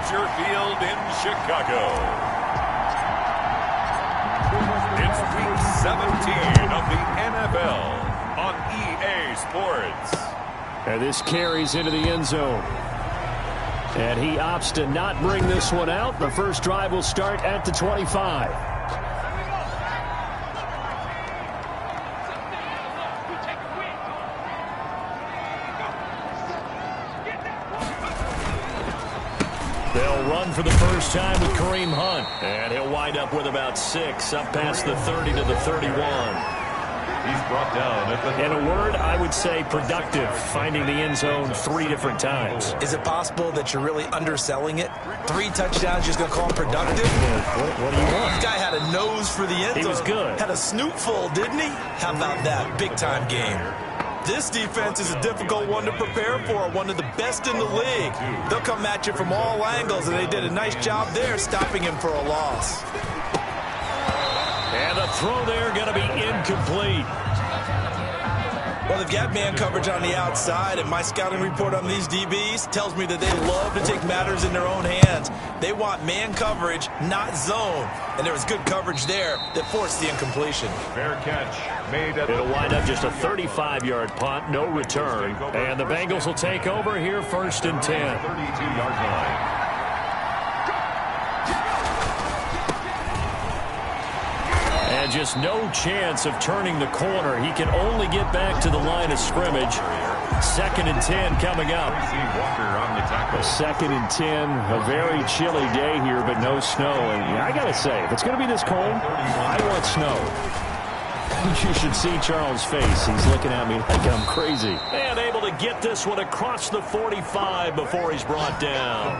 Soldier Field in Chicago. It's week 17 of the NFL on EA Sports. And this carries into the end zone. And he opts to not bring this one out. The first drive will start at the 25. They'll run for the first time with Kareem Hunt. And he'll wind up with about 6, up past the 30 to the 31. He's brought down at the... In a word, I would say productive, finding the end zone 3 different times. Is it possible that you're really underselling it? 3 touchdowns, just going to call him productive? What do you want? This guy had a nose for the end zone. He was good. Had a snoot full, didn't he? How about that? Big-time game. This defense is a difficult one to prepare for, one of the best in the league. They'll come at you from all angles, and they did a nice job there stopping him for a loss. And the throw there going to be incomplete. Well, they've got man coverage on the outside, and my scouting report on these DBs tells me that they love to take matters in their own hands. They want man coverage, not zone. And there was good coverage there that forced the incompletion. Fair catch made at... It'll wind up just a 35-yard punt, no return. And the Bengals will take over here, 1st and 10. 32-yard line. And just no chance of turning the corner. He can only get back to the line of scrimmage. 2nd and 10 coming up. Walker on the tackle. 2nd and 10. A very chilly day here, but no snow. And I got to say, if it's going to be this cold, I want snow. You should see Charles' face. He's looking at me like I'm crazy. And able to get this one across the 45 before he's brought down.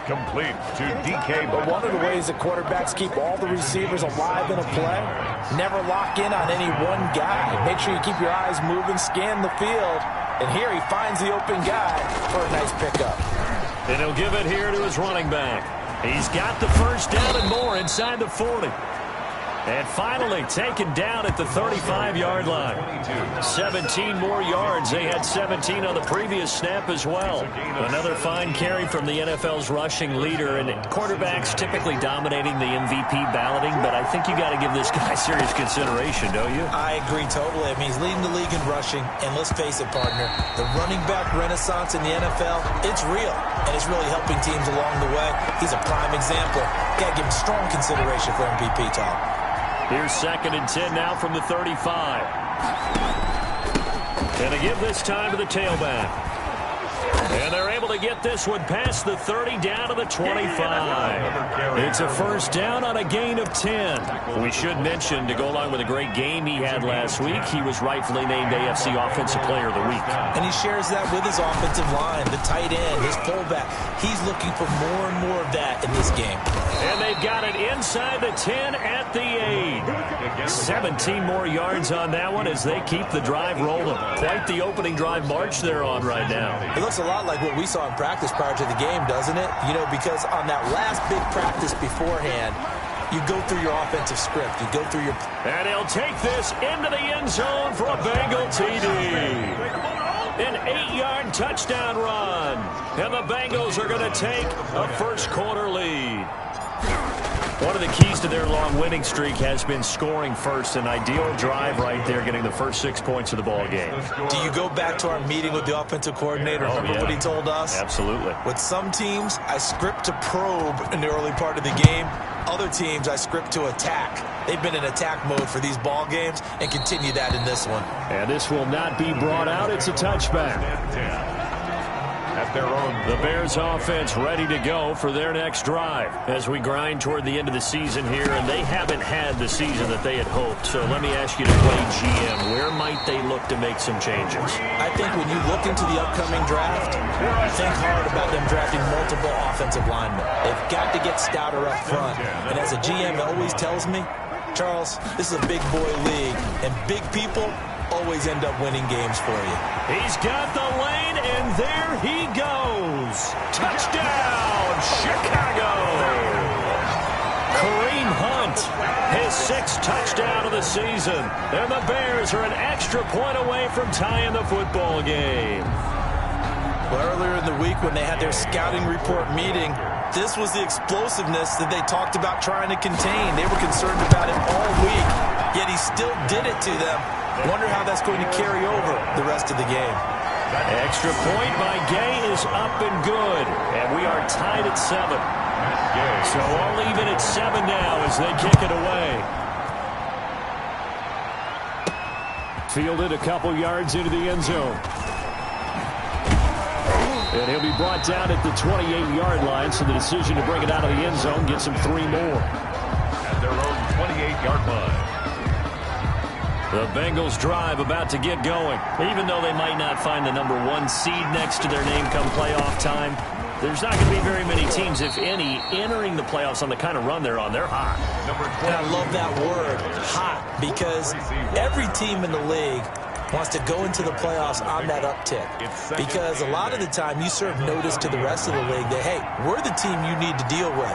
Complete to DK. But one of the ways that quarterbacks keep all the receivers alive in a play, never lock in on any one guy. Make sure you keep your eyes moving, scan the field. And here he finds the open guy for a nice pickup. And he'll give it here to his running back. He's got the first down and more inside the 40. And finally taken down at the 35-yard line. 17 more yards. They had 17 on the previous snap as well. Another fine carry from the NFL's rushing leader. And quarterbacks typically dominating the MVP balloting, but I think you got to give this guy serious consideration, don't you? I agree totally. I mean, he's leading the league in rushing. And let's face it, partner, the running back renaissance in the NFL, it's real. And it's really helping teams along the way. He's a prime example. Got to give him strong consideration for MVP talk. Here's 2nd and 10 now from the 35. And they give this time to the tailback. And they're able to get this one past the 30 down to the 25. It's a first down on a gain of 10. We should mention, to go along with a great game he had last week, he was rightfully named AFC Offensive Player of the Week. And he shares that with his offensive line, the tight end, his fullback. He's looking for more and more of that in this game. And they've got it inside the 10 at the 8. 17 more yards on that one as they keep the drive rolling. Quite the opening drive march they're on right now. It looks a lot like what we saw in practice prior to the game, doesn't it? You know, because on that last big practice beforehand, you go through your offensive script. You go through your... And he'll take this into the end zone for a Bengal TD. An 8-yard touchdown run. And the Bengals are going to take a first-quarter lead. One of the keys to their long winning streak has been scoring first. An ideal drive right there, getting the first 6 points of the ball game. Do you go back to our meeting with the offensive coordinator? Remember what he told us? Absolutely. With some teams, I script to probe in the early part of the game. Other teams, I script to attack. They've been in attack mode for these ball games and continue that in this one. And this will not be brought out. It's a touchback. At their own. The Bears offense ready to go for their next drive as we grind toward the end of the season here, and they haven't had the season that they had hoped. So let me ask you to play GM. Where might they look to make some changes? I think when you look into the upcoming draft, think hard about them drafting multiple offensive linemen. They've got to get stouter up front. And as a GM always tells me, Charles, this is a big boy league, and big people always end up winning games for you. He's got the lane, and there he goes. Touchdown, Chicago. Kareem Hunt, his 6th touchdown of the season. And the Bears are an extra point away from tying the football game. Well, earlier in the week when they had their scouting report meeting, this was the explosiveness that they talked about trying to contain. They were concerned about it all week, yet he still did it to them. Wonder how that's going to carry over the rest of the game. Extra point by Gay is up and good, and we are tied at 7. So all even at 7 now as they kick it away. Fielded a couple yards into the end zone. And he'll be brought down at the 28-yard line, so the decision to bring it out of the end zone gets him 3 more. At their own 28-yard line. The Bengals drive about to get going. Even though they might not find the number 1 seed next to their name come playoff time, there's not going to be very many teams, if any, entering the playoffs on the kind of run they're on. They're hot. And I love that word, hot, because every team in the league wants to go into the playoffs on that uptick. Because a lot of the time you serve notice to the rest of the league that, hey, we're the team you need to deal with.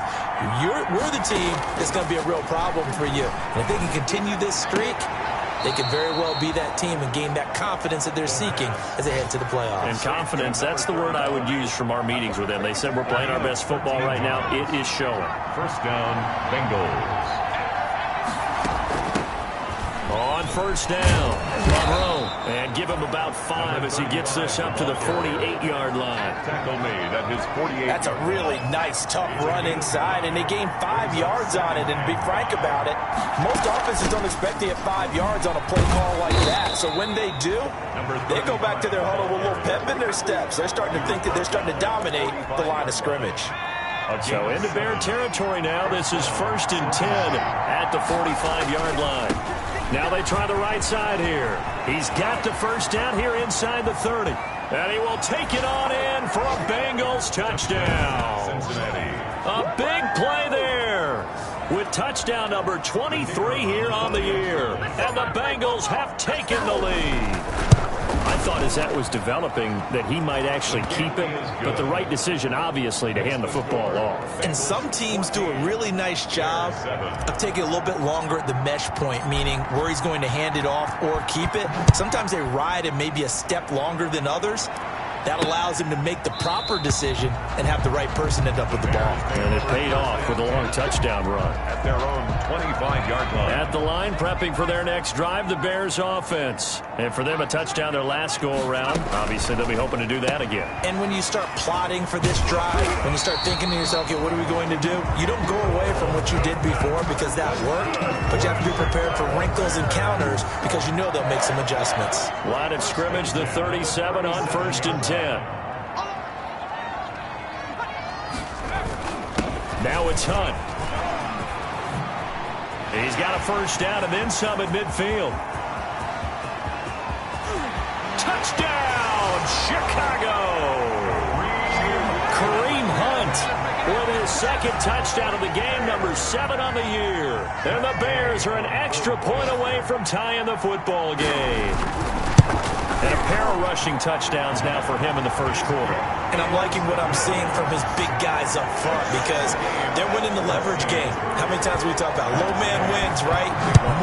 We're the team that's going to be a real problem for you. And if they can continue this streak, they could very well be that team and gain that confidence that they're seeking as they head to the playoffs. And confidence, that's the word I would use from our meetings with them. They said we're playing our best football right now. It is showing. First down, Bengals. On first down, Monroe, and give him about 5 as he gets this up to the 48-yard line. Tackle made at his 48. That's a really nice, tough run inside, and they gained 5 yards on it. And to be frank about it, most offenses don't expect to get 5 yards on a play call like that. So when they do, they go back to their huddle with a little pep in their steps. They're starting to think that they're starting to dominate the line of scrimmage. So into Bear territory now. This is 1st and 10 at the 45-yard line. Now they try the right side here. He's got the first down here inside the 30. And he will take it on in for a Bengals touchdown. Cincinnati. A big play there with touchdown number 23 here on the year. And the Bengals have taken the lead. I thought as that was developing that he might actually keep it, but the right decision, obviously, to hand the football off. And some teams do a really nice job of taking a little bit longer at the mesh point, meaning where he's going to hand it off or keep it. Sometimes they ride it maybe a step longer than others. That allows him to make the proper decision and have the right person end up with the ball. And it paid off with a long touchdown run. At their own 25-yard line. At the line, prepping for their next drive, the Bears offense. And for them, a touchdown their last go-around. Obviously, they'll be hoping to do that again. And when you start plotting for this drive, when you start thinking to yourself, okay, what are we going to do? You don't go away from what you did before because that worked, but you have to be prepared for wrinkles and counters because you know they'll make some adjustments. Line of scrimmage, the 37 on 1st and 10. Now it's Hunt. He's got a first down and then some at midfield. Touchdown, Chicago! Kareem Hunt with his 2nd touchdown of the game, number 7 on the year. And the Bears are an extra point away from tying the football game. And a pair of rushing touchdowns now for him in the 1st quarter. And I'm liking what I'm seeing from his big guys up front because they're winning the leverage game. How many times we talk about low man wins, right?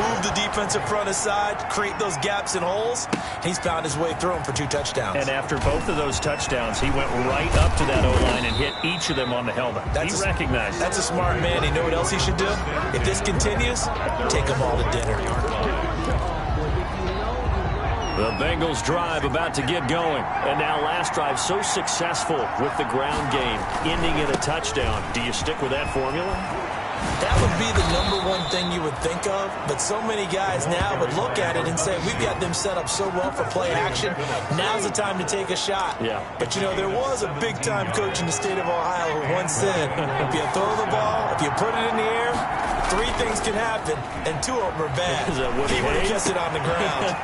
Move the defensive front aside, create those gaps and holes. He's found his way through them for 2 touchdowns. And after both of those touchdowns, he went right up to that O-line and hit each of them on the helmet. He recognized it. That's a smart man. You know what else he should do? If this continues, take them all to dinner. The Bengals drive about to get going. And now last drive so successful with the ground game, ending in a touchdown. Do you stick with that formula? That would be the number 1 thing you would think of, but so many guys now would look at it and say, we've got them set up so well for play action. Now's the time to take a shot. Yeah. But, you know, there was a big-time coach in the state of Ohio who once said, if you throw the ball, if you put it in the air, 3 things can happen, and 2 of them are bad. Is that what he would have kissed it on the ground.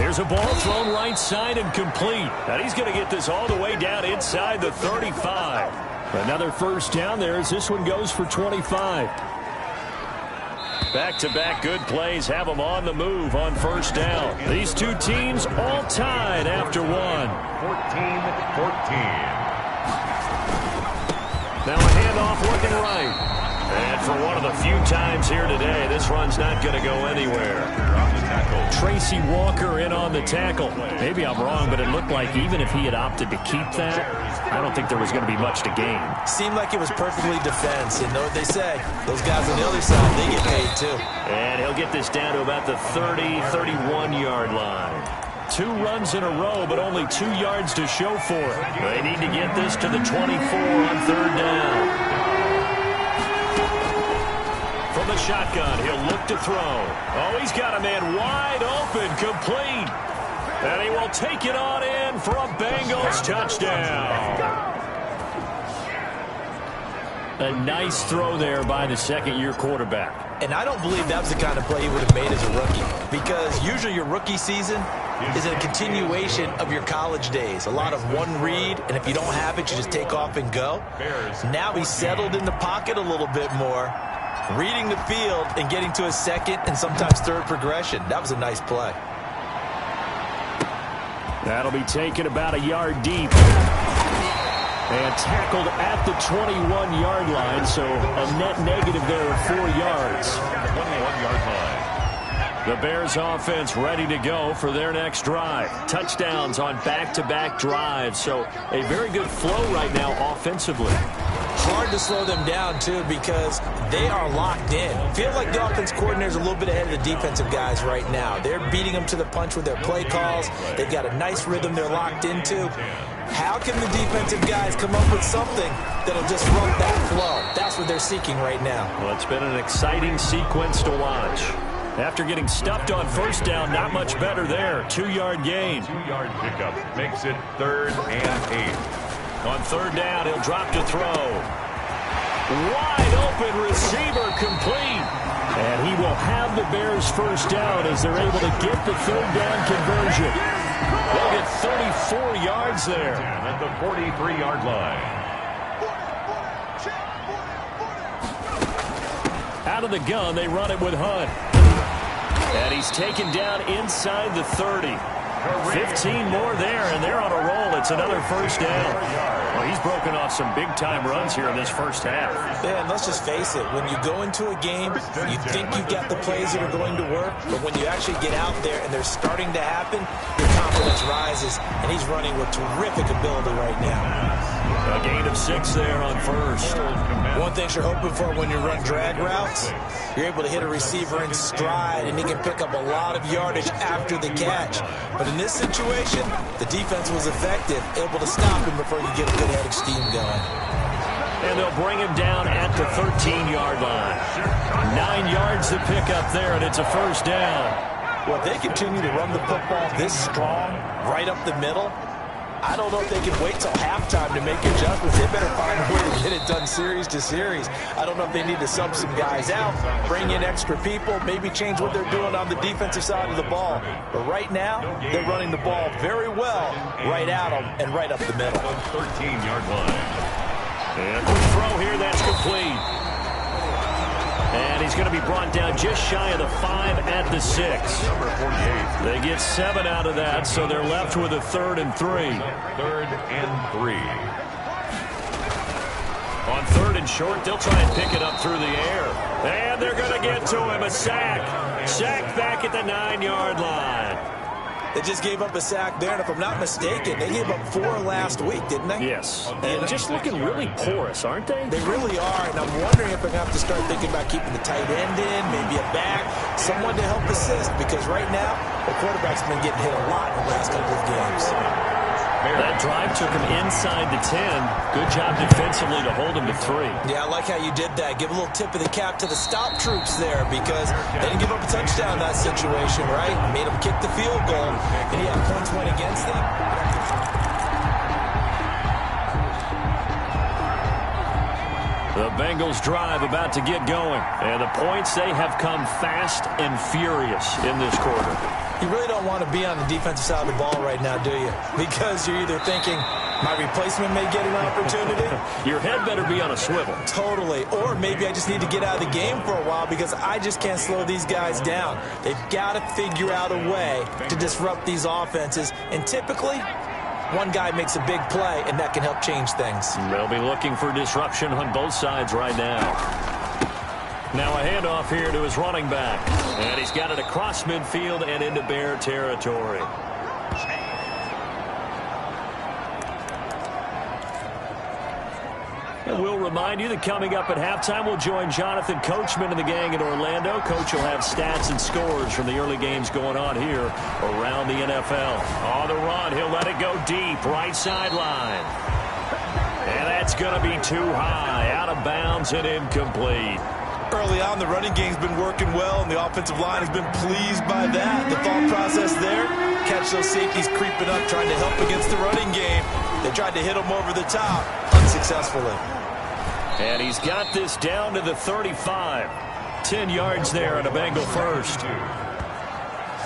There's a ball thrown right side and complete. And he's going to get this all the way down inside the 35. Another first down there as this one goes for 25. Back-to-back good plays have them on the move on first down. These 2 teams all tied after 1. 14-14. Now a handoff looking right. And for one of the few times here today, this run's not going to go anywhere. Tracy Walker in on the tackle. Maybe I'm wrong, but it looked like even if he had opted to keep that, I don't think there was going to be much to gain. Seemed like it was perfectly defense. And know what they say, those guys on the other side, they get paid too. And he'll get this down to about the 30, 31-yard line. 2 runs in a row, but only 2 yards to show for it. They need to get this to the 24 on 3rd down. From the shotgun, he'll look to throw. Oh, he's got a man wide open, complete. And he will take it on in for a Bengals touchdown. A nice throw there by the second-year quarterback. And I don't believe that was the kind of play he would have made as a rookie. Because usually your rookie season is a continuation of your college days. A lot of one read, and if you don't have it, you just take off and go. Now he's settled in the pocket a little bit more, reading the field and getting to his second and sometimes third progression. That was a nice play. That'll be taken about a yard deep. And tackled at the 21-yard line, so a net negative there of 4 yards. 21-yard line. The Bears offense ready to go for their next drive. Touchdowns on back-to-back drives, so a very good flow right now offensively. Hard to slow them down, too, because they are locked in. Feel like the offense coordinator's a little bit ahead of the defensive guys right now. They're beating them to the punch with their play calls. They've got a nice rhythm they're locked into. How can the defensive guys come up with something that'll disrupt that flow? That's what they're seeking right now. Well, it's been an exciting sequence to watch. After getting stuffed on 1st down, not much better there. 2-yard gain. 2-yard pickup makes it 3rd and 8. On 3rd down, he'll drop to throw. Wide open receiver complete. And he will have the Bears 1st down as they're able to get the 3rd down conversion. They'll get 34 yards there. At the 43-yard line. Out of the gun, they run it with Hunt. And he's taken down inside the 30. 15 more there, and they're on a roll. It's another 1st down. Well, he's broken off some big-time runs here in this 1st half. Yeah, and let's just face it. When you go into a game, you think you've got the plays that are going to work, but when you actually get out there and they're starting to happen, your confidence rises, and he's running with terrific ability right now. A gain of 6 there on 1st. One thing you're hoping for when you run drag routes, you're able to hit a receiver in stride, and he can pick up a lot of yardage after the catch. But in this situation, the defense was effective, able to stop him before you get a good head of steam going. And they'll bring him down at the 13-yard line. 9 yards to pick up there, and it's a 1st down. Well, if they continue to run the football this strong, right up the middle, I don't know if they can wait till halftime to make adjustments. They better find a way to get it done series to series. I don't know if they need to sub some guys out, bring in extra people, maybe change what they're doing on the defensive side of the ball. But right now, they're running the ball very well right at them and right up the middle. 13-yard line. And the throw here, that's complete. And he's going to be brought down just shy of the 5 at the 6. Number 48. They get 7 out of that, so they're left with a 3rd and 3. 3rd and 3. On 3rd and short, they'll try and pick it up through the air. And they're going to get to him, a sack. Sack back at the 9-yard line. They just gave up a sack there, and if I'm not mistaken, they gave up 4 last week, didn't they? Yes. And just looking really porous, aren't they? They really are, and I'm wondering if I'm going to have to start thinking about keeping the tight end in, maybe a back, someone to help assist, because right now, the quarterback's been getting hit a lot in the last couple of games. That drive took him inside the 10. Good job defensively to hold him to 3. Yeah, I like how you did that. Give a little tip of the cap to the stop troops there because they didn't give up a touchdown in that situation, right? Made them kick the field goal, and yeah, points went against them. The Bengals drive about to get going. And the points, they have come fast and furious in this quarter. You really don't want to be on the defensive side of the ball right now, do you? Because you're either thinking, my replacement may get an opportunity. Your head better be on a swivel. Totally. Or maybe I just need to get out of the game for a while because I just can't slow these guys down. They've got to figure out a way to disrupt these offenses. And typically, one guy makes a big play, and that can help change things. They'll be looking for disruption on both sides right now. Now a handoff here to his running back. And he's got it across midfield and into Bear territory. And we'll remind you that coming up at halftime, we'll join Jonathan Coachman and the gang in Orlando. Coach will have stats and scores from the early games going on here around the NFL. On the run, he'll let it go deep, right sideline. And that's going to be too high, out of bounds and incomplete. Early on, the running game's been working well, and the offensive line has been pleased by that. The thought process there, catch those safeties creeping up, trying to help against the running game. They tried to hit them over the top, unsuccessfully. And he's got this down to the 35. 10 yards there on a Bengal first.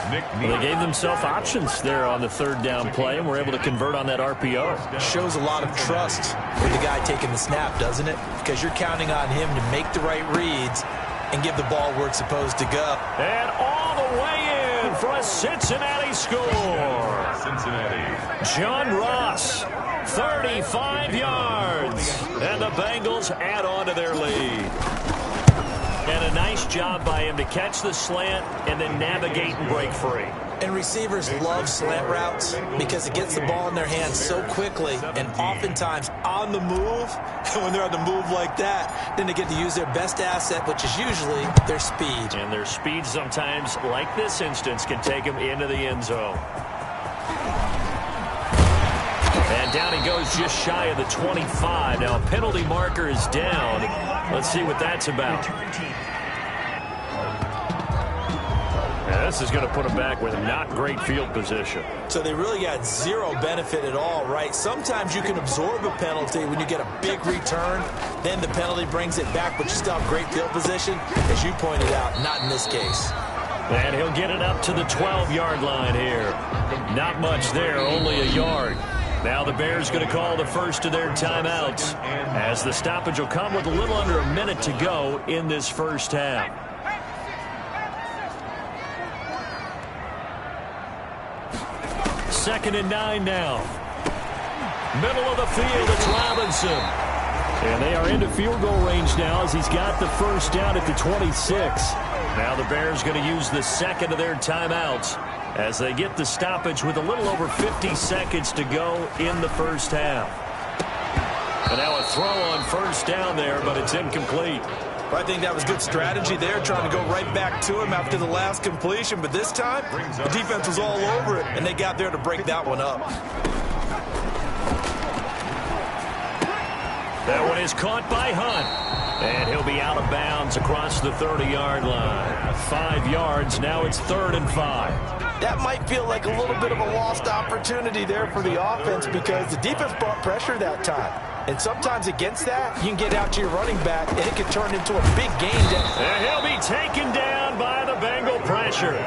Well, they gave themselves options there on the third down play, and were able to convert on that RPO. Shows a lot of trust with the guy taking the snap, doesn't it? Because you're counting on him to make the right reads and give the ball where it's supposed to go. And all the way in for a Cincinnati score. Cincinnati. John Ross, 35 yards. And the Bengals add on to their lead. And a nice job by him to catch the slant and then navigate and break free. And receivers love slant routes because it gets the ball in their hands so quickly and oftentimes on the move. And when they're on the move like that, then they get to use their best asset, which is usually their speed. And their speed sometimes, like this instance, can take them into the end zone. And down he goes just shy of the 25. Now a penalty marker is down. Let's see what that's about. Yeah, this is going to put him back with not great field position. So they really got zero benefit at all, right? Sometimes you can absorb a penalty when you get a big return. Then the penalty brings it back, but you still have great field position. As you pointed out, not in this case. And he'll get it up to the 12-yard line here. Not much there, only a yard. Now the Bears going to call the first of their timeouts, as the stoppage will come with a little under a minute to go in this first half. Second and 9 now. Middle of the field, it's Robinson. And they are into field goal range now as he's got the first down at the 26. Now the Bears going to use the second of their timeouts as they get the stoppage with a little over 50 seconds to go in the first half. And now a throw on first down there, but it's incomplete. I think that was good strategy there, trying to go right back to him after the last completion. But this time, the defense was all over it, and they got there to break that one up. That one is caught by Hunt. And he'll be out of bounds across the 30-yard line. 5 yards, now it's 3rd and 5. That might feel like a little bit of a lost opportunity there for the offense because the defense brought pressure that time. And sometimes against that, you can get out to your running back, and it can turn into a big game. And he'll be taken down by the Bengal pressure.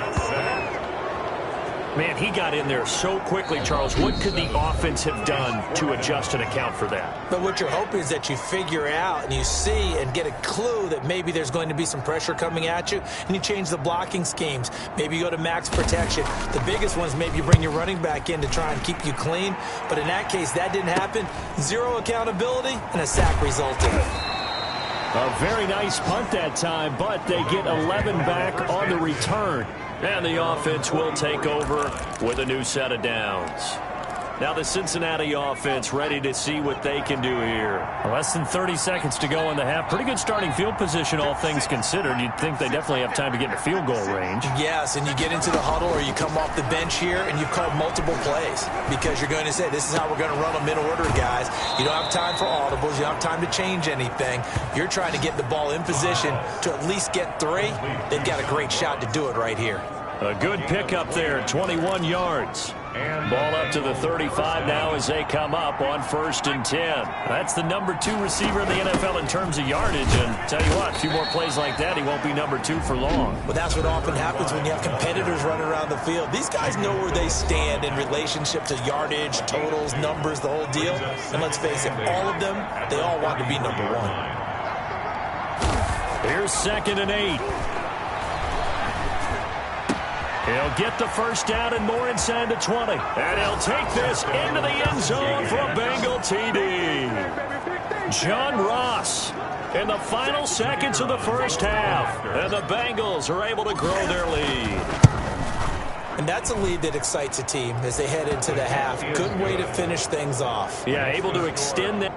Man, he got in there so quickly, Charles. What could the offense have done to adjust and account for that? But what you're hoping is that you figure out and you see and get a clue that maybe there's going to be some pressure coming at you, and you change the blocking schemes. Maybe you go to max protection. The biggest one is maybe you bring your running back in to try and keep you clean. But in that case, that didn't happen. Zero accountability, and a sack resulted. A very nice punt that time, but they get 11 back on the return. And the offense will take over with a new set of downs. Now the Cincinnati offense ready to see what they can do here. Less than 30 seconds to go in the half. Pretty good starting field position, all things considered. You'd think they definitely have time to get into field goal range. Yes, and you get into the huddle or you come off the bench here and you've called multiple plays because you're going to say, this is how we're going to run them in order, guys. You don't have time for audibles. You don't have time to change anything. You're trying to get the ball in position to at least get 3. They've got a great shot to do it right here. A good pickup there, 21 yards. Ball up to the 35 now as they come up on 1st and 10. That's the number 2 receiver in the NFL in terms of yardage. And tell you what, a few more plays like that, he won't be number 2 for long. Well, that's what often happens when you have competitors running around the field. These guys know where they stand in relationship to yardage, totals, numbers, the whole deal. And let's face it, all of them, they all want to be number 1. Here's 2nd and 8. He'll get the first down and more inside the 20. And he'll take this into the end zone for a Bengal TD. John Ross, in the final seconds of the first half. And the Bengals are able to grow their lead. And that's a lead that excites a team as they head into the half. Good way to finish things off. Yeah, able to extend that.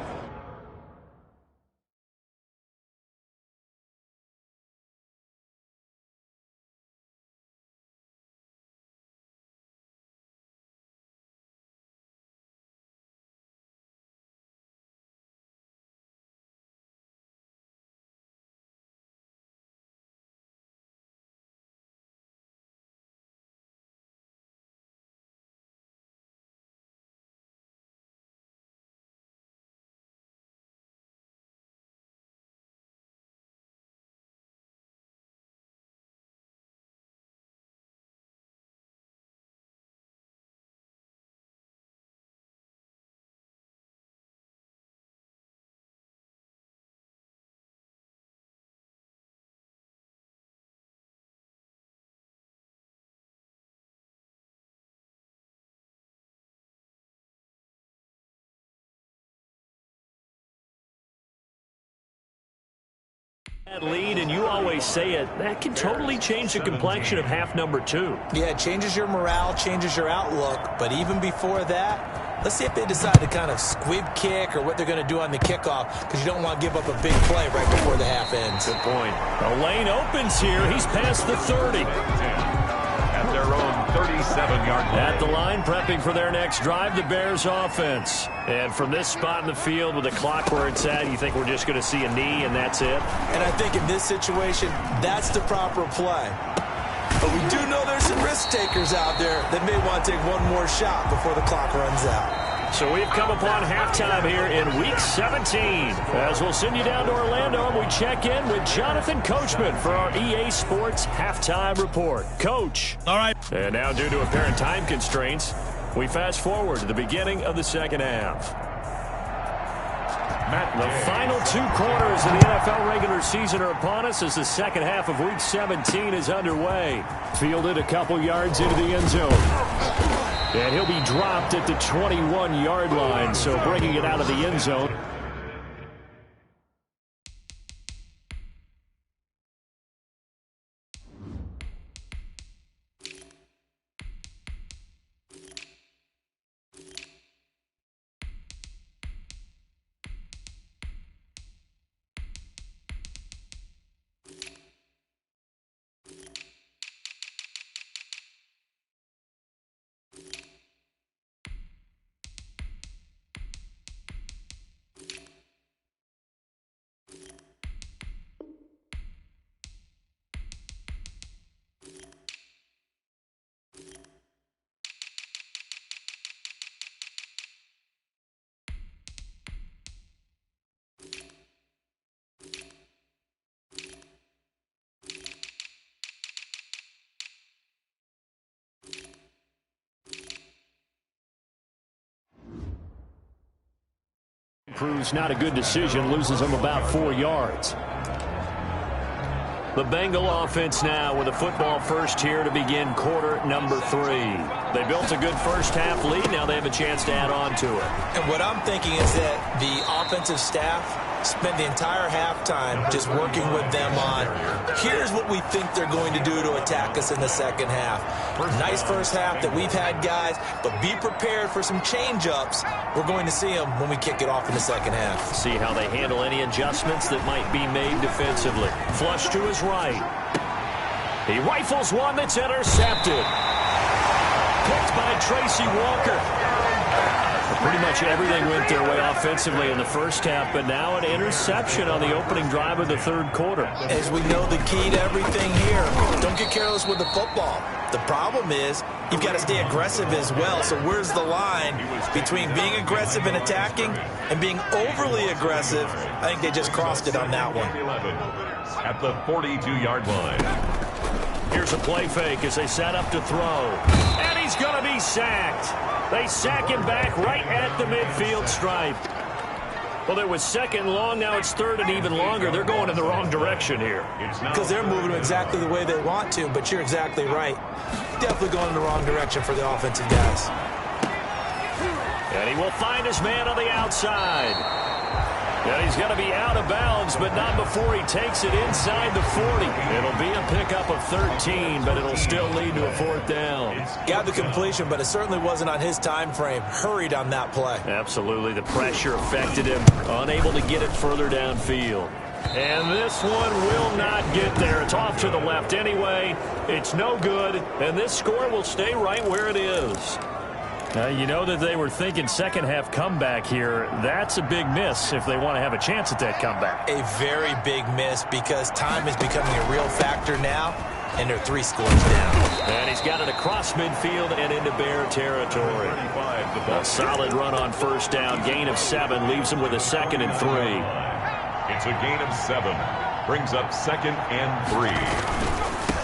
Lead, and you always say it, that can totally change the complexion of half number 2. Yeah, it changes your morale, changes your outlook, but even before that, let's see if they decide to kind of squib kick or what they're going to do on the kickoff, because you don't want to give up a big play right before the half ends. Good point. The lane opens here. He's past the 30. At their own 37-yard line. At the line, prepping for their next drive, the Bears offense. And from this spot in the field with the clock where it's at, you think we're just going to see a knee and that's it? And I think in this situation, that's the proper play. But we do know there's some risk takers out there that may want to take one more shot before the clock runs out. So we've come upon halftime here in Week 17. As we'll send you down to Orlando, and we check in with Jonathan Coachman for our EA Sports Halftime Report. Coach. All right. And now, due to apparent time constraints, we fast forward to the beginning of the second half. The final 2 quarters of the NFL regular season are upon us as the second half of Week 17 is underway. Fielded a couple yards into the end zone. And he'll be dropped at the 21-yard line, so bringing it out of the end zone. Proves not a good decision, loses him about 4 yards. The Bengal offense now with a football first here to begin quarter number 3. They built a good first half lead. Now they have a chance to add on to it. And what I'm thinking is that the offensive staff spent the entire halftime just working with them on, here's what we think they're going to do to attack us in the second half. Nice first half that we've had, guys, but be prepared for some change-ups. We're going to see them when we kick it off in the second half. See how they handle any adjustments that might be made defensively. Flush to his right. He rifles one that's intercepted. Picked by Tracy Walker. Pretty much everything went their way offensively in the first half, but now an interception on the opening drive of the third quarter. As we know, the key to everything here, don't get careless with the football. The problem is you've got to stay aggressive as well. So where's the line between being aggressive and attacking and being overly aggressive? I think they just crossed it on that one. At the 42-yard line. Here's a play fake as they set up to throw. And he's going to be sacked. They sack him back right at the midfield stripe. Well, there was second and long. Now it's third and even longer. They're going in the wrong direction here. Because they're moving exactly the way they want to, but you're exactly right. Definitely going in the wrong direction for the offensive guys. And he will find his man on the outside. And he's going to be out of bounds, but not before he takes it inside the 40. It'll be a pickup of 13, but it'll still lead to a 4th down. Got the completion, but it certainly wasn't on his time frame. Hurried on that play. Absolutely. The pressure affected him. Unable to get it further downfield. And this one will not get there. It's off to the left anyway. It's no good, and this score will stay right where it is. You know that they were thinking second-half comeback here. That's a big miss if they want to have a chance at that comeback. A very big miss because time is becoming a real factor now, and they're 3 scores down. And he's got it across midfield and into Bear territory. A solid run on first down. Gain of 7 leaves him with a 2nd and 3. It's a gain of 7. Brings up 2nd and 3.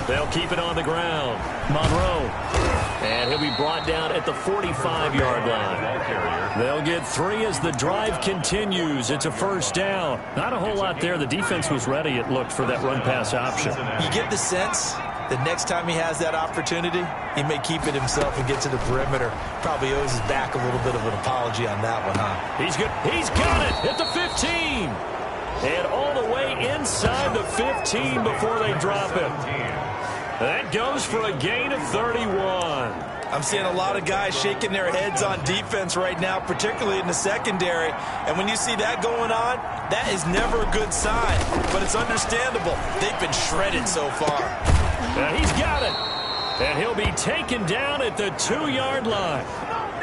They'll keep it on the ground. Monroe. And he'll be brought down at the 45-yard line. They'll get 3 as the drive continues. It's a first down. Not a whole lot there. The defense was ready, it looked, for that run-pass option. You get the sense that next time he has that opportunity, he may keep it himself and get to the perimeter. Probably owes his back a little bit of an apology on that one, huh? He's good. He's got it at the 15. And all the way inside the 15 before they drop it. That goes for a gain of 31. I'm seeing a lot of guys shaking their heads on defense right now, particularly in the secondary. And when you see that going on, that is never a good sign. But it's understandable. They've been shredded so far. And he's got it. And he'll be taken down at the 2-yard line.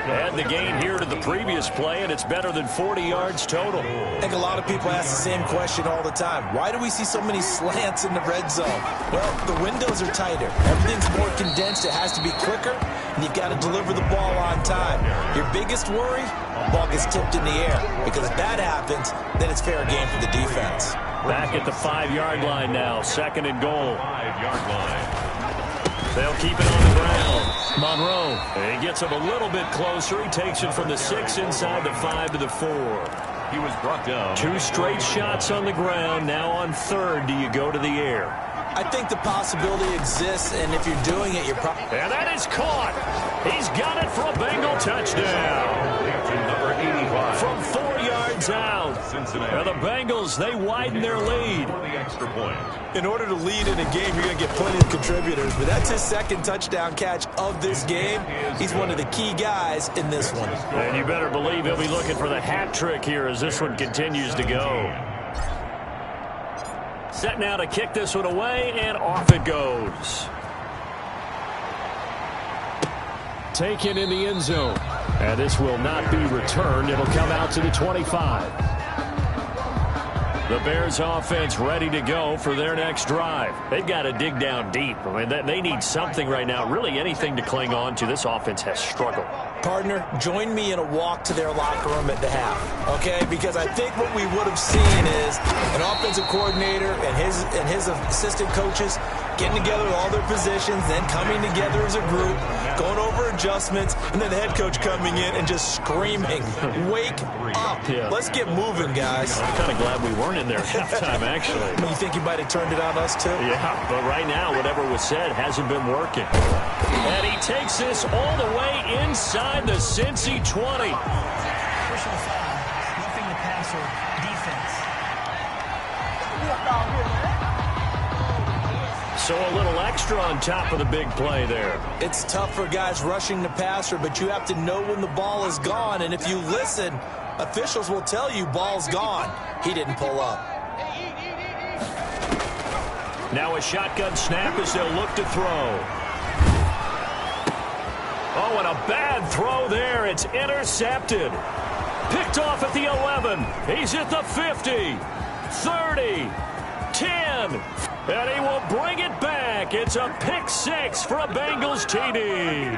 Add the gain here to the previous play, and it's better than 40 yards total. I think a lot of people ask the same question all the time. Why do we see so many slants in the red zone? Well, the windows are tighter. Everything's more condensed. It has to be quicker, and you've got to deliver the ball on time. Your biggest worry, the ball gets tipped in the air. Because if that happens, then it's fair game for the defense. Back at the 5-yard line now. 2nd and goal. 5-yard line. They'll keep it on the ground. Monroe. He gets him a little bit closer. He takes it from the 6 inside the 5 to the 4. He was brought down. 2 straight shots on the ground. Now on 3rd, do you go to the air? I think the possibility exists, and if you're doing it, you're probably... And that is caught. He's got it for a Bengal touchdown. Number 85. From 4 yards out. Now the Bengals, they widen their lead. For the extra point. In order to lead in a game, you're going to get plenty of contributors, but that's his 2nd touchdown catch of this game. He's one of the key guys in this one. And you better believe he'll be looking for the hat trick here as this one continues to go. Set now to kick this one away, and off it goes. Taken in the end zone. And this will not be returned. It'll come out to the 25. The Bears offense ready to go for their next drive. They've got to dig down deep. I mean, they need something right now, really anything to cling on to. This offense has struggled. Partner, join me in a walk to their locker room at the half, okay? Because I think what we would have seen is an offensive coordinator and his assistant coaches getting together with all their positions, then coming together as a group, going over adjustments, and then the head coach coming in and just screaming, wake up. Yeah. Let's get moving, guys. I'm kind of glad we weren't in there at halftime, actually. You think you might have turned it on us, too? Yeah, but right now, whatever was said hasn't been working. And he takes this all the way inside the Cincy 20. Official foul, roughing the passer, defense. So a little extra on top of the big play there. It's tough for guys rushing the passer, but you have to know when the ball is gone. And if you listen, officials will tell you ball's gone. He didn't pull up. Now a shotgun snap as they'll look to throw. Oh, and a bad throw there. It's intercepted. Picked off at the 11. He's at the 50, 30, 10. And he will bring it back. It's a pick 6 for a Bengals TD.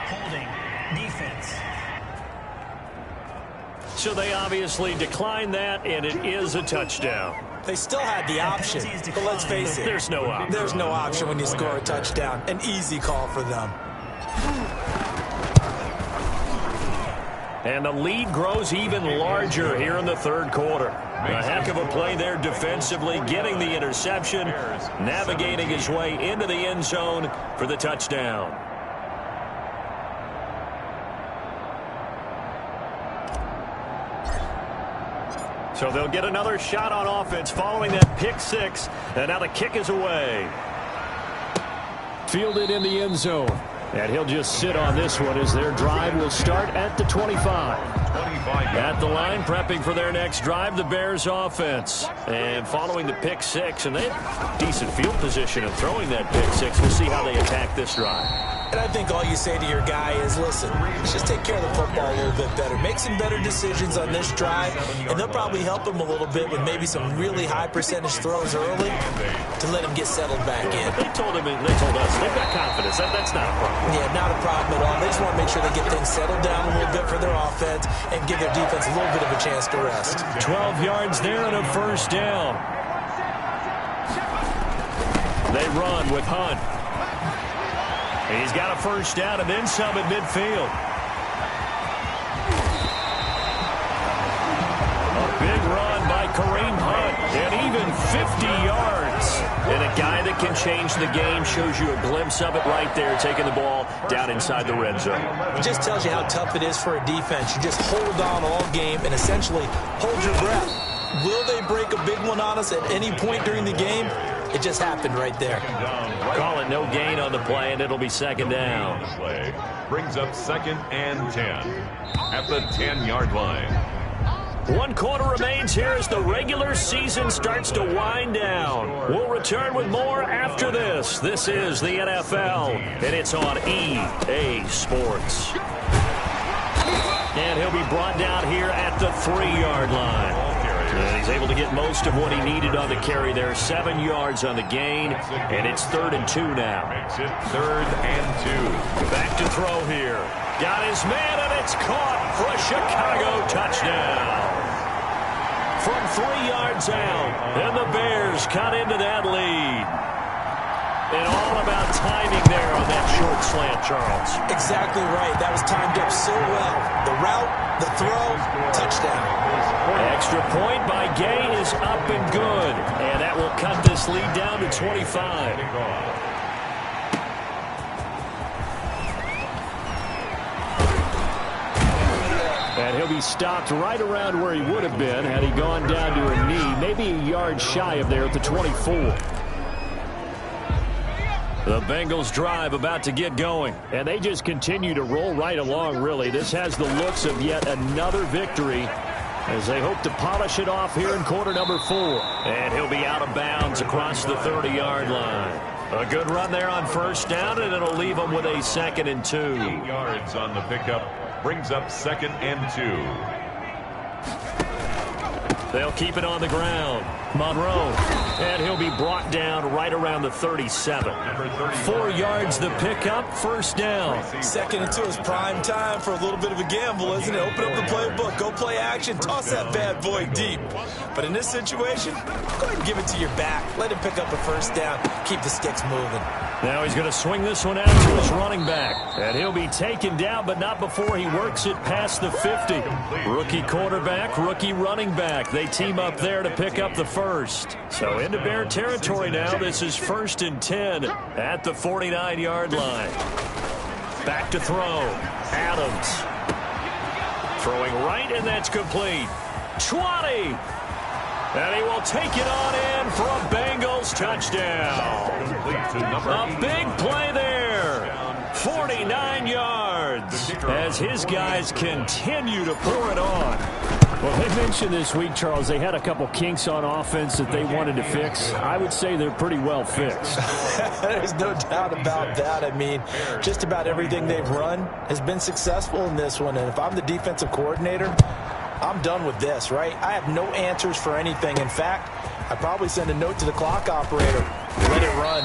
Holding, defense. So they obviously declined that, and it is a touchdown. They still had the option, but let's face it. There's no option. There's no option when you score a touchdown. An easy call for them. And the lead grows even larger here in the 3rd quarter. A heck of a play there defensively, getting the interception, navigating his way into the end zone for the touchdown. So they'll get another shot on offense following that pick six. And now the kick is away. Fielded in the end zone. And he'll just sit on this one as their drive will start at the 25. At the line, prepping for their next drive, the Bears offense. And following the pick six, and they have decent field position of throwing that pick six. We'll see how they attack this drive. And I think all you say to your guy is, listen, let's just take care of the football a little bit better. Make some better decisions on this drive, and they'll probably help him a little bit with maybe some really high percentage throws early to let him get settled back in. They told us they've got confidence. That's not a problem. Yeah, not a problem at all. They just want to make sure they get things settled down a little bit for their offense and give their defense a little bit of a chance to rest. 12 yards there and a first down. They run with Hunt. He's got a first down and then some at midfield. A big run by Kareem Hunt, and even 50 yards. And a guy that can change the game, shows you a glimpse of it right there, taking the ball down inside the red zone. It just tells you how tough it is for a defense. You just hold on all game and essentially hold your breath. Will they break a big one on us at any point during the game? It just happened right there. Call it no gain on the play, and it'll be second down. Play brings up 2nd and 10 at the 10-yard line. 1 quarter remains here as the regular season starts to wind down. We'll return with more after this. This is the NFL, and it's on EA Sports. And he'll be brought down here at the 3-yard line. And he's able to get most of what he needed on the carry there. 7 yards on the gain, and it's 3rd and 2 now. Makes it 3rd and 2. Back to throw here. Got his man, and it's caught for a Chicago touchdown. From 3 yards out, and the Bears cut into that lead. And all about timing there on that short slant, Charles. Exactly right. That was timed up so well. The route, the throw, touchdown. Extra point by Gay is up and good. And that will cut this lead down to 25. And he'll be stopped right around where he would have been had he gone down to a knee, maybe a yard shy of there at the 24. The Bengals drive about to get going, and they just continue to roll right along, really. This has the looks of yet another victory as they hope to polish it off here in quarter number 4. And he'll be out of bounds across the 30-yard line. A good run there on first down, and it'll leave them with a 2nd and 2. 8 yards on the pickup brings up 2nd and 2. They'll keep it on the ground. Monroe, and he'll be brought down right around the 37. 4 yards the pickup, first down. 2nd and 2 is prime time for a little bit of a gamble, isn't it? Open up the playbook, go play action, toss that bad boy deep. But in this situation, go ahead and give it to your back. Let him pick up a first down, keep the sticks moving. Now he's going to swing this one out to his running back. And he'll be taken down, but not before he works it past the 50. Rookie quarterback, rookie running back. They team up there to pick up the first. So into Bear territory now. This is 1st and 10 at the 49-yard line. Back to throw. Adams. Throwing right, and that's complete. 20. And he will take it on in for a Bengals touchdown. A big play there. 49 yards as his guys continue to pour it on. Well, they mentioned this week, Charles, they had a couple kinks on offense that they wanted to fix. I would say they're pretty well fixed. There's no doubt about that. I mean, just about everything they've run has been successful in this one. And if I'm the defensive coordinator, I'm done with this, right? I have no answers for anything. In fact, I'd probably send a note to the clock operator. Let it run.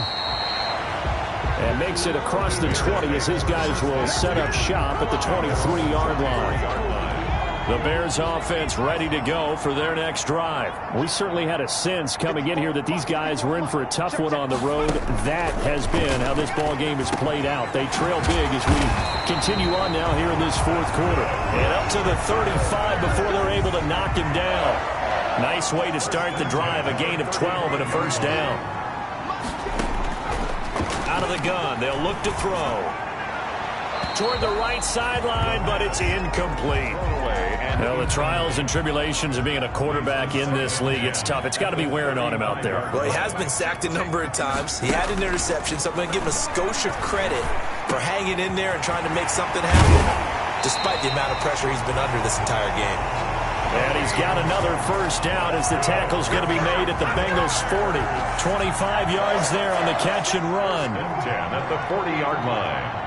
And makes it across the 20 as his guys will set up shop at the 23-yard line. The Bears offense ready to go for their next drive. We certainly had a sense coming in here that these guys were in for a tough one on the road. That has been how this ball game has played out. They trail big as we continue on now here in this 4th quarter. And up to the 35 before they're able to knock him down. Nice way to start the drive. A gain of 12 and a first down. Out of the gun. They'll look to throw. Toward the right sideline, but it's incomplete. Well, the trials and tribulations of being a quarterback in this league, it's tough. It's got to be wearing on him out there. Well, he has been sacked a number of times. He had an interception, so I'm going to give him a skosh of credit for hanging in there and trying to make something happen, despite the amount of pressure he's been under this entire game. And he's got another first down as the tackle's going to be made at the Bengals 40. 25 yards there on the catch and run. 10 at the 40-yard line.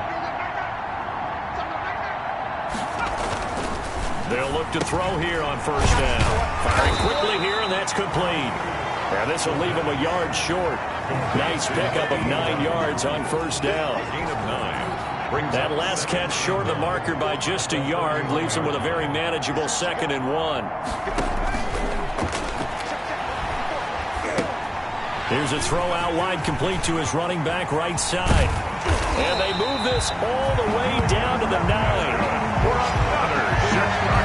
They'll look to throw here on first down. Firing quickly here, and that's complete. And this will leave him a yard short. Nice pickup of 9 yards on first down. Gain of 9. That last catch short of the marker by just a yard leaves him with a very manageable 2nd and 1. Here's a throw out wide, complete to his running back right side. And they move this all the way down to the 9.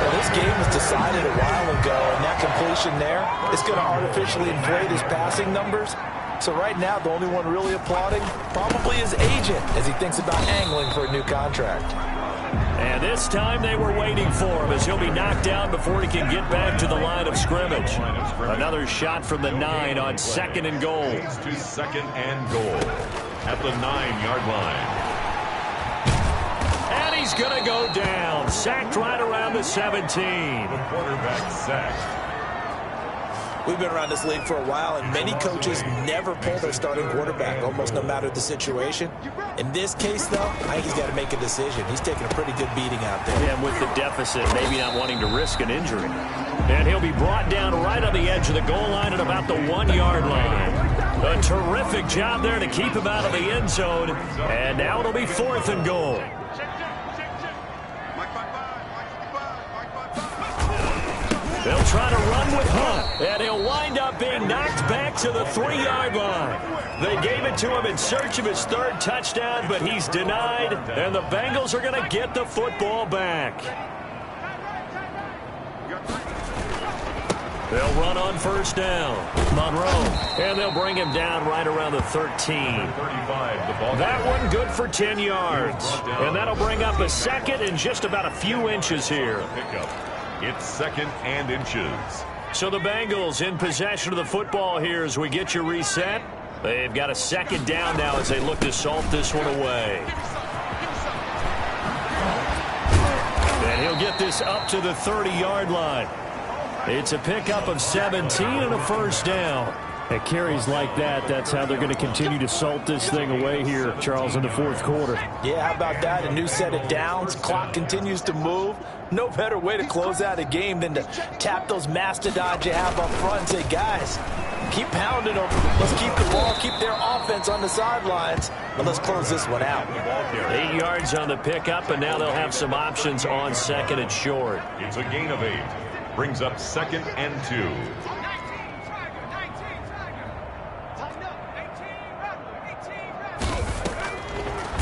Well, this game was decided a while ago, and that completion there is going to artificially inflate his passing numbers. So right now, the only one really applauding probably his agent as he thinks about angling for a new contract. And this time they were waiting for him as he'll be knocked down before he can get back to the line of scrimmage. Another shot from the 9 on 2nd and goal. To 2nd and goal at the 9-yard line. And he's going to go down. Sacked right around the 17. The quarterback sacked. We've been around this league for a while, and many coaches never pull their starting quarterback, almost no matter the situation. In this case, though, I think he's got to make a decision. He's taking a pretty good beating out there. Yeah, with the deficit, maybe not wanting to risk an injury. And he'll be brought down right on the edge of the goal line at about the 1-yard line. A terrific job there to keep him out of the end zone. And now it'll be 4th and goal. They'll try to run with Hunt, and he'll wind up being knocked back to the 3-yard line. They gave it to him in search of his 3rd touchdown, but he's denied, and the Bengals are going to get the football back. They'll run on first down. Monroe, and they'll bring him down right around the 13. That one good for 10 yards, and that'll bring up a 2nd and just about a few inches here. It's 2nd and inches. So the Bengals in possession of the football here as we get you reset. They've got a 2nd down now as they look to salt this one away. And he'll get this up to the 30-yard line. It's a pickup of 17 and a first down. At carries like that, that's how they're going to continue to salt this thing away here, Charles, in the 4th quarter. Yeah, how about that? A new set of downs. Clock continues to move. No better way to close out a game than to tap those mastodons you have up front and say, guys, keep pounding them. Let's keep the ball, keep their offense on the sidelines, and let's close this one out. 8 yards on the pickup, and now they'll have some options on 2nd and short. It's a gain of 8. Brings up 2nd and 2.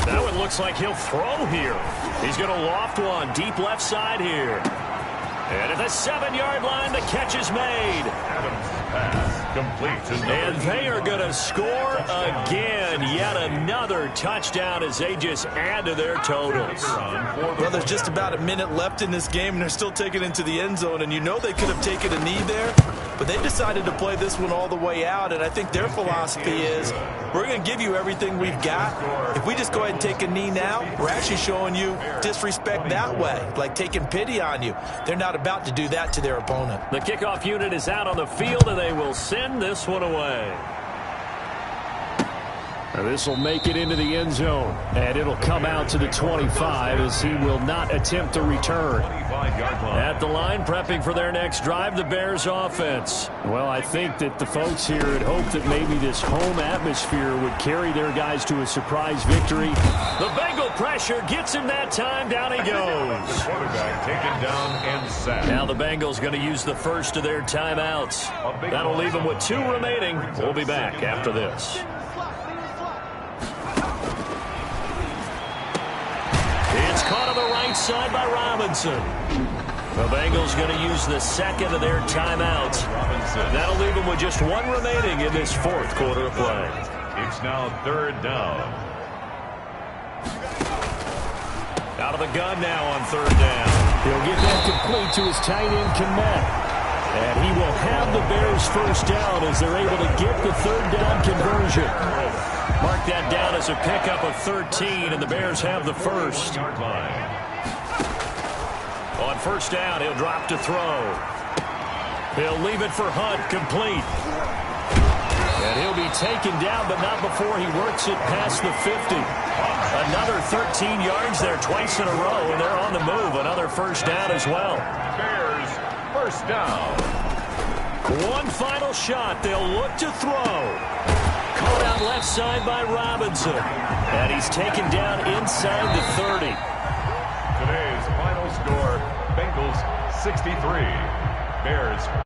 Now it looks like he'll throw here. He's going to loft one deep left side here. And at the 7-yard line, the catch is made. Adams' pass complete to And they are going to score again. Yet another touchdown as they just add to their totals. Well, there's just about a minute left in this game, and they're still taking it into the end zone. And you know they could have taken a knee there, but they decided to play this one all the way out. And I think their philosophy is, we're going to give you everything we've got. If we just go ahead and take a knee now, we're actually showing you disrespect that way, like taking pity on you. They're not about to do that to their opponent. The kickoff unit is out on the field, and they will send this one away. This will make it into the end zone, and it'll come out to the 25 as he will not attempt a return. At the line, prepping for their next drive, the Bears offense. Well, I think that the folks here had hoped that maybe this home atmosphere would carry their guys to a surprise victory. The Bengal pressure gets him that time. Down he goes. The quarterback taken down and sacked. Now the Bengals going to use the first of their timeouts. That'll leave them with 2 remaining. We'll be back after this. It's caught on the right side by Robinson. The Bengals going to use the 2nd of their timeouts. That'll leave them with just 1 remaining in this 4th quarter of play. It's now 3rd down. Out of the gun now on 3rd down. He'll get that complete to his tight end, Kmet. And he will have the Bears first down as they're able to get the third down conversion. Mark that down as a pickup of 13, and the Bears have the first. On first down, he'll drop to throw. He'll leave it for Hunt, complete. And he'll be taken down, but not before he works it past the 50. Another 13 yards there twice in a row, and they're on the move. Another first down as well. Bears, first down. One final shot. They'll look to throw. Caught out left side by Robinson. And he's taken down inside the 30. Today's final score, Bengals 63, Bears